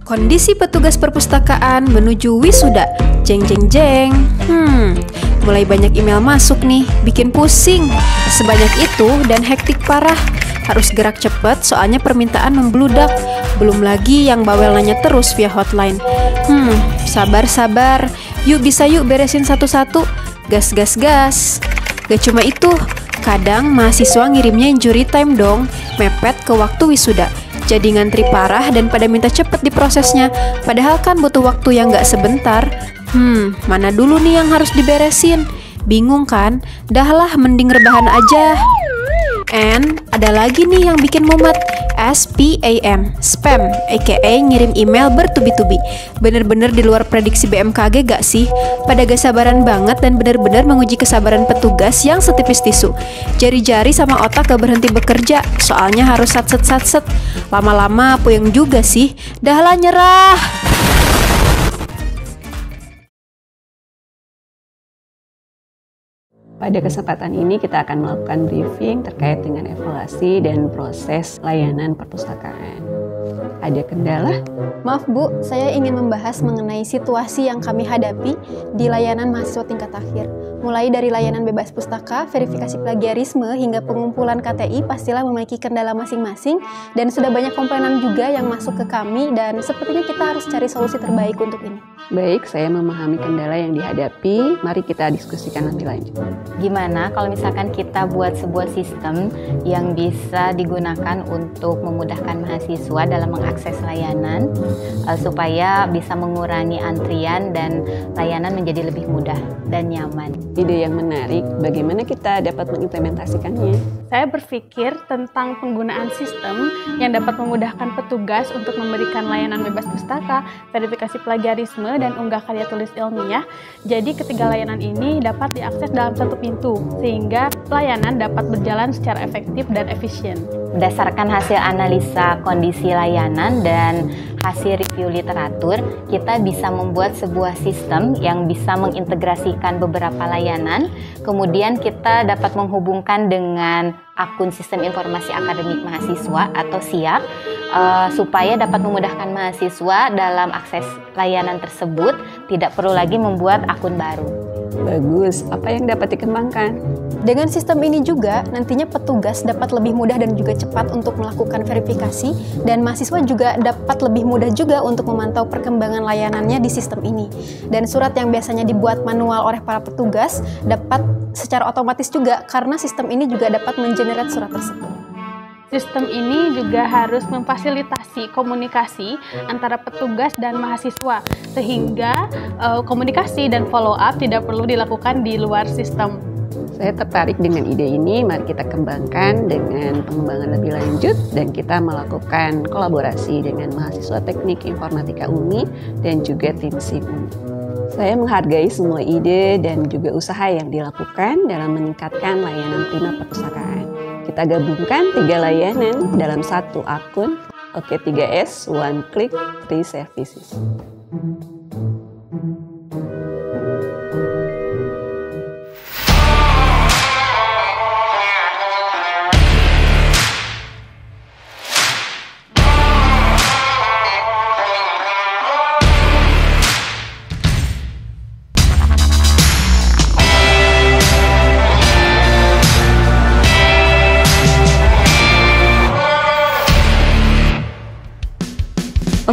Kondisi petugas perpustakaan menuju wisuda. Jeng jeng jeng. Mulai banyak email masuk nih, bikin pusing. Sebanyak itu dan hektik parah. Harus gerak cepet soalnya permintaan membludak. Belum lagi yang bawel nanya terus via hotline. Sabar. Yuk bisa yuk beresin satu-satu. Gas. Gak cuma itu, kadang mahasiswa ngirimnya injury time dong, mepet ke waktu wisuda. Jadi ngantri parah dan pada minta cepet diprosesnya. Padahal kan butuh waktu yang gak sebentar. Mana dulu nih yang harus diberesin? Bingung kan? Dahlah mending rebahan aja. And ada lagi nih yang bikin mumet. SPAM, spam, aka ngirim email bertubi-tubi. Bener-bener di luar prediksi BMKG gak sih? Pada gak sabaran banget dan bener-bener menguji kesabaran petugas yang setipis tisu. Jari-jari sama otak gak berhenti bekerja, soalnya harus satset. Lama-lama puyeng juga sih. Dahlah nyerah. Pada kesempatan ini kita akan melakukan briefing terkait dengan evaluasi dan proses layanan perpustakaan. Ada kendala? Maaf Bu, saya ingin membahas mengenai situasi yang kami hadapi di layanan mahasiswa tingkat akhir. Mulai dari layanan bebas pustaka, verifikasi plagiarisme, hingga pengumpulan KTI pastilah memiliki kendala masing-masing dan sudah banyak komponen juga yang masuk ke kami dan sepertinya kita harus cari solusi terbaik untuk ini. Baik, saya memahami kendala yang dihadapi. Mari kita diskusikan lebih lanjut. Gimana kalau misalkan kita buat sebuah sistem yang bisa digunakan untuk memudahkan mahasiswa dalam mengakses layanan supaya bisa mengurangi antrian dan layanan menjadi lebih mudah dan nyaman. Ide yang menarik, bagaimana kita dapat mengimplementasikannya? Saya berpikir tentang penggunaan sistem yang dapat memudahkan petugas untuk memberikan layanan bebas pustaka, verifikasi plagiarisme, dan unggah karya tulis ilmiah. Jadi ketiga layanan ini dapat diakses dalam satu pintu, sehingga pelayanan dapat berjalan secara efektif dan efisien. Berdasarkan hasil analisa kondisi layanan dan hasil review literatur, kita bisa membuat sebuah sistem yang bisa mengintegrasikan beberapa layanan. Kemudian kita dapat menghubungkan dengan akun sistem informasi akademik mahasiswa atau SIAK supaya dapat memudahkan mahasiswa dalam akses layanan tersebut, tidak perlu lagi membuat akun baru. Bagus, apa yang dapat dikembangkan? Dengan sistem ini juga, nantinya petugas dapat lebih mudah dan juga cepat untuk melakukan verifikasi, dan mahasiswa juga dapat lebih mudah juga untuk memantau perkembangan layanannya di sistem ini. Dan surat yang biasanya dibuat manual oleh para petugas dapat secara otomatis juga, karena sistem ini juga dapat mengenerate surat tersebut. Sistem ini juga harus memfasilitasi komunikasi antara petugas dan mahasiswa, sehingga komunikasi dan follow up tidak perlu dilakukan di luar sistem. Saya tertarik dengan ide ini, mari kita kembangkan dengan pengembangan lebih lanjut dan kita melakukan kolaborasi dengan mahasiswa teknik informatika UNI dan juga tim SIP UNI. Saya menghargai semua ide dan juga usaha yang dilakukan dalam meningkatkan layanan prima perpustakaan. Kita gabungkan 3 layanan dalam satu akun, OK3S, One Click, 3 Services.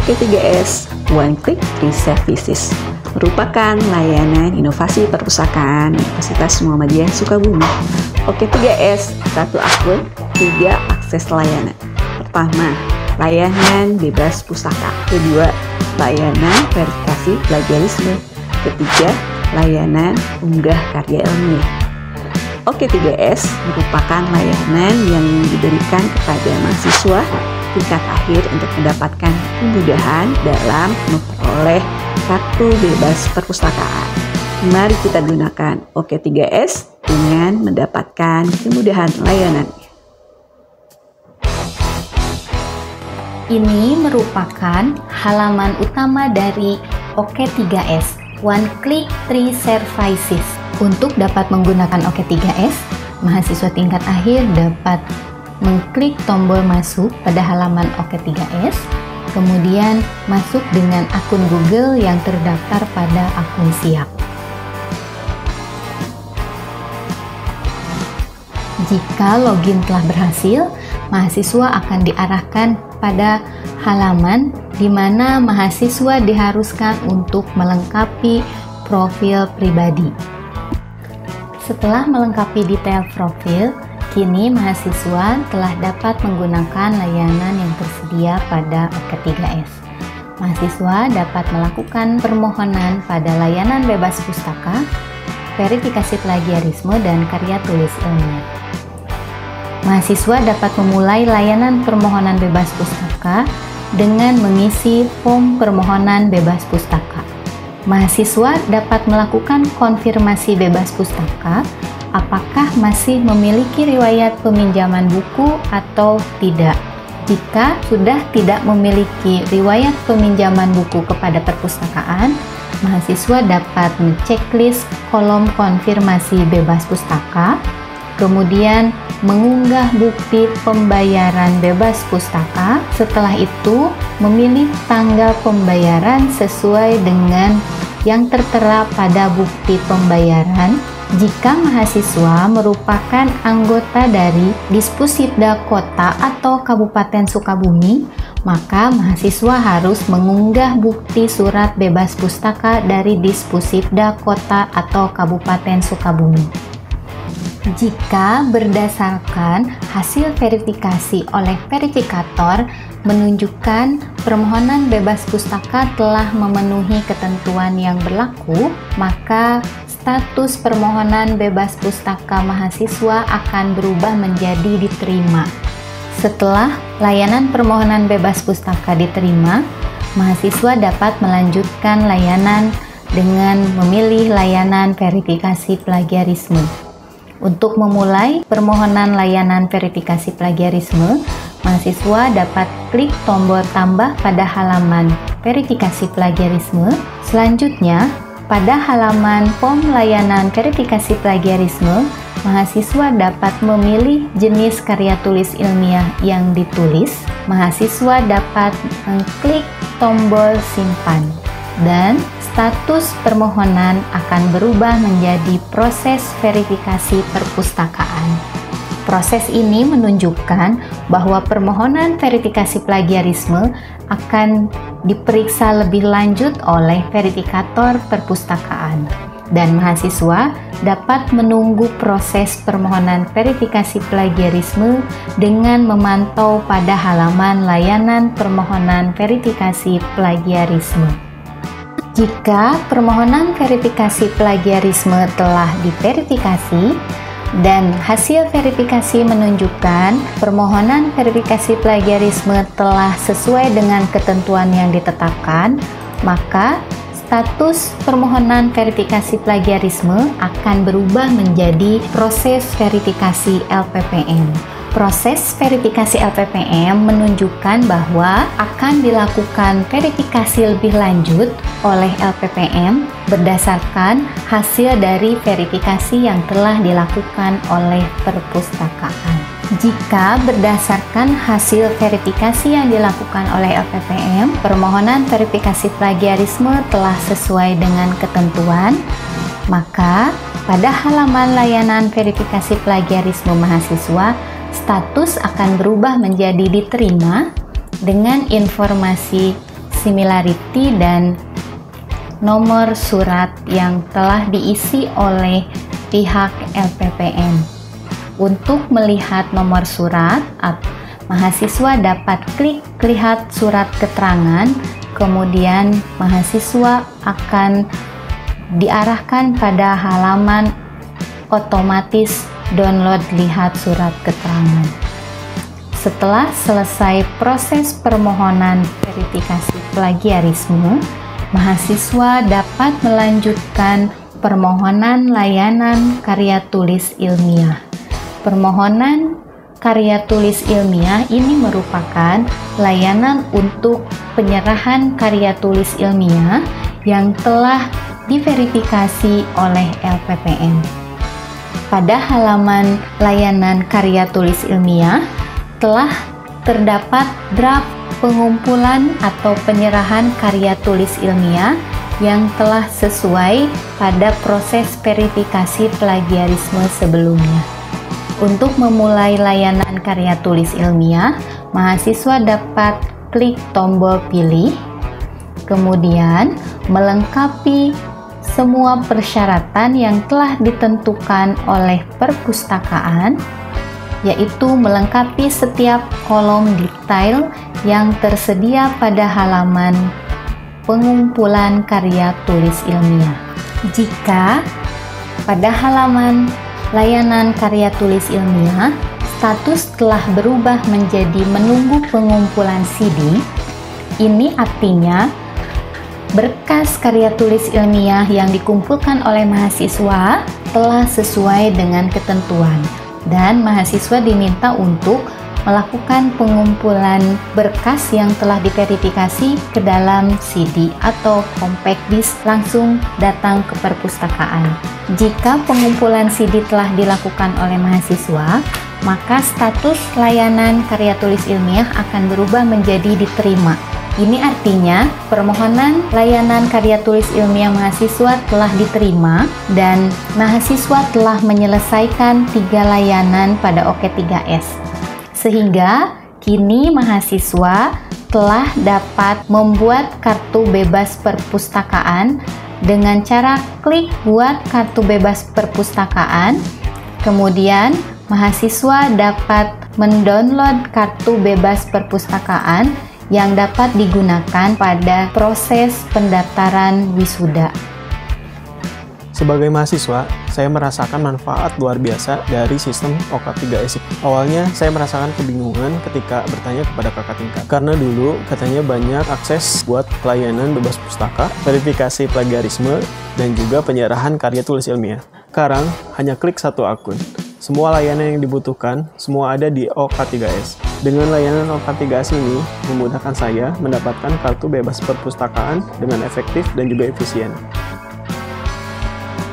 OK3S, One Click, 3 Services merupakan layanan inovasi perpustakaan Universitas Muhammadiyah Sukabumi. OK3S, satu akun, 3 akses layanan. Pertama, layanan bebas pustaka. Kedua, layanan verifikasi plagiarisme. Ketiga, layanan unggah karya ilmiah. OK3S merupakan layanan yang diberikan kepada mahasiswa tingkat akhir untuk mendapatkan kemudahan dalam memperoleh kartu bebas perpustakaan. Mari kita gunakan OK3S dengan mendapatkan kemudahan layanannya. Ini merupakan halaman utama dari OK3S, One Click 3 Services. Untuk dapat menggunakan OK3S, mahasiswa tingkat akhir dapat mengklik tombol masuk pada halaman OK3S, Kemudian masuk dengan akun Google yang terdaftar pada akun SIAK. Jika login telah berhasil, mahasiswa akan diarahkan pada halaman di mana mahasiswa diharuskan untuk melengkapi profil pribadi. Setelah melengkapi detail profil, kini mahasiswa telah dapat menggunakan layanan yang tersedia pada OKK3S. Mahasiswa dapat melakukan permohonan pada layanan bebas pustaka, verifikasi plagiarisme, dan karya tulis ilmiah. Mahasiswa dapat memulai layanan permohonan bebas pustaka dengan mengisi form permohonan bebas pustaka. Mahasiswa dapat melakukan konfirmasi bebas pustaka apakah masih memiliki riwayat peminjaman buku atau tidak. Jika sudah tidak memiliki riwayat peminjaman buku kepada perpustakaan, mahasiswa dapat menceklis kolom konfirmasi bebas pustaka, kemudian mengunggah bukti pembayaran bebas pustaka. Setelah itu, memilih tanggal pembayaran sesuai dengan yang tertera pada bukti pembayaran. Jika mahasiswa merupakan anggota dari Dispusibda Kota atau Kabupaten Sukabumi, maka mahasiswa harus mengunggah bukti surat bebas pustaka dari Dispusibda Kota atau Kabupaten Sukabumi. Jika berdasarkan hasil verifikasi oleh verifikator menunjukkan permohonan bebas pustaka telah memenuhi ketentuan yang berlaku, maka status permohonan bebas pustaka mahasiswa akan berubah menjadi diterima. Setelah layanan permohonan bebas pustaka diterima, mahasiswa dapat melanjutkan layanan dengan memilih layanan verifikasi plagiarisme. Untuk memulai permohonan layanan verifikasi plagiarisme, mahasiswa dapat klik tombol tambah pada halaman verifikasi plagiarisme. Selanjutnya, pada halaman form layanan verifikasi plagiarisme, mahasiswa dapat memilih jenis karya tulis ilmiah yang ditulis. Mahasiswa dapat mengklik tombol simpan dan status permohonan akan berubah menjadi proses verifikasi perpustakaan. Proses ini menunjukkan bahwa permohonan verifikasi plagiarisme akan diperiksa lebih lanjut oleh verifikator perpustakaan, dan mahasiswa dapat menunggu proses permohonan verifikasi plagiarisme dengan memantau pada halaman layanan permohonan verifikasi plagiarisme. Jika permohonan verifikasi plagiarisme telah diverifikasi dan hasil verifikasi menunjukkan permohonan verifikasi plagiarisme telah sesuai dengan ketentuan yang ditetapkan, maka status permohonan verifikasi plagiarisme akan berubah menjadi proses verifikasi LPPM. Proses verifikasi LPPM menunjukkan bahwa akan dilakukan verifikasi lebih lanjut oleh LPPM berdasarkan hasil dari verifikasi yang telah dilakukan oleh perpustakaan. Jika berdasarkan hasil verifikasi yang dilakukan oleh LPPM, permohonan verifikasi plagiarisme telah sesuai dengan ketentuan, maka pada halaman layanan verifikasi plagiarisme mahasiswa, status akan berubah menjadi diterima dengan informasi similarity dan nomor surat yang telah diisi oleh pihak LPPM. Untuk melihat nomor surat, mahasiswa dapat klik lihat surat keterangan, kemudian mahasiswa akan diarahkan pada halaman otomatis download lihat surat keterangan. Setelah selesai proses permohonan verifikasi plagiarisme, mahasiswa dapat melanjutkan permohonan layanan karya tulis ilmiah. Permohonan karya tulis ilmiah ini merupakan layanan untuk penyerahan karya tulis ilmiah yang telah diverifikasi oleh LPPM. Pada halaman layanan karya tulis ilmiah telah terdapat draft pengumpulan atau penyerahan karya tulis ilmiah yang telah sesuai pada proses verifikasi plagiarisme sebelumnya. Untuk memulai layanan karya tulis ilmiah, mahasiswa dapat klik tombol pilih, kemudian melengkapi semua persyaratan yang telah ditentukan oleh perpustakaan, yaitu melengkapi setiap kolom detail yang tersedia pada halaman pengumpulan karya tulis ilmiah. Jika pada halaman layanan karya tulis ilmiah status telah berubah menjadi menunggu pengumpulan CD, ini artinya berkas karya tulis ilmiah yang dikumpulkan oleh mahasiswa telah sesuai dengan ketentuan dan mahasiswa diminta untuk melakukan pengumpulan berkas yang telah diverifikasi ke dalam CD atau compact disc langsung datang ke perpustakaan. Jika pengumpulan CD telah dilakukan oleh mahasiswa, maka status layanan karya tulis ilmiah akan berubah menjadi diterima. Ini artinya permohonan layanan karya tulis ilmiah mahasiswa telah diterima dan mahasiswa telah menyelesaikan 3 layanan pada OK3S. Sehingga kini mahasiswa telah dapat membuat kartu bebas perpustakaan dengan cara klik buat kartu bebas perpustakaan. Kemudian mahasiswa dapat mendownload kartu bebas perpustakaan yang dapat digunakan pada proses pendaftaran wisuda. Sebagai mahasiswa, saya merasakan manfaat luar biasa dari sistem OK3S. Awalnya saya merasakan kebingungan ketika bertanya kepada kakak tingkat. Karena dulu katanya banyak akses buat pelayanan bebas pustaka, verifikasi plagiarisme, dan juga penyerahan karya tulis ilmiah. Sekarang hanya klik satu akun. Semua layanan yang dibutuhkan, semua ada di OK3S. Dengan layanan OK3S ini, memudahkan saya mendapatkan kartu bebas perpustakaan dengan efektif dan juga efisien.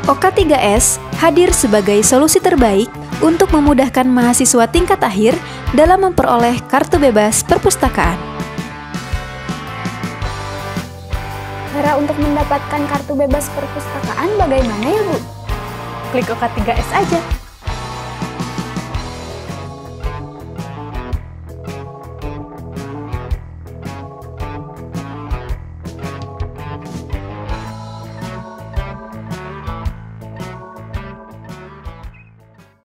OK3S hadir sebagai solusi terbaik untuk memudahkan mahasiswa tingkat akhir dalam memperoleh kartu bebas perpustakaan. Cara untuk mendapatkan kartu bebas perpustakaan bagaimana ya Bu? Klik OK3S aja.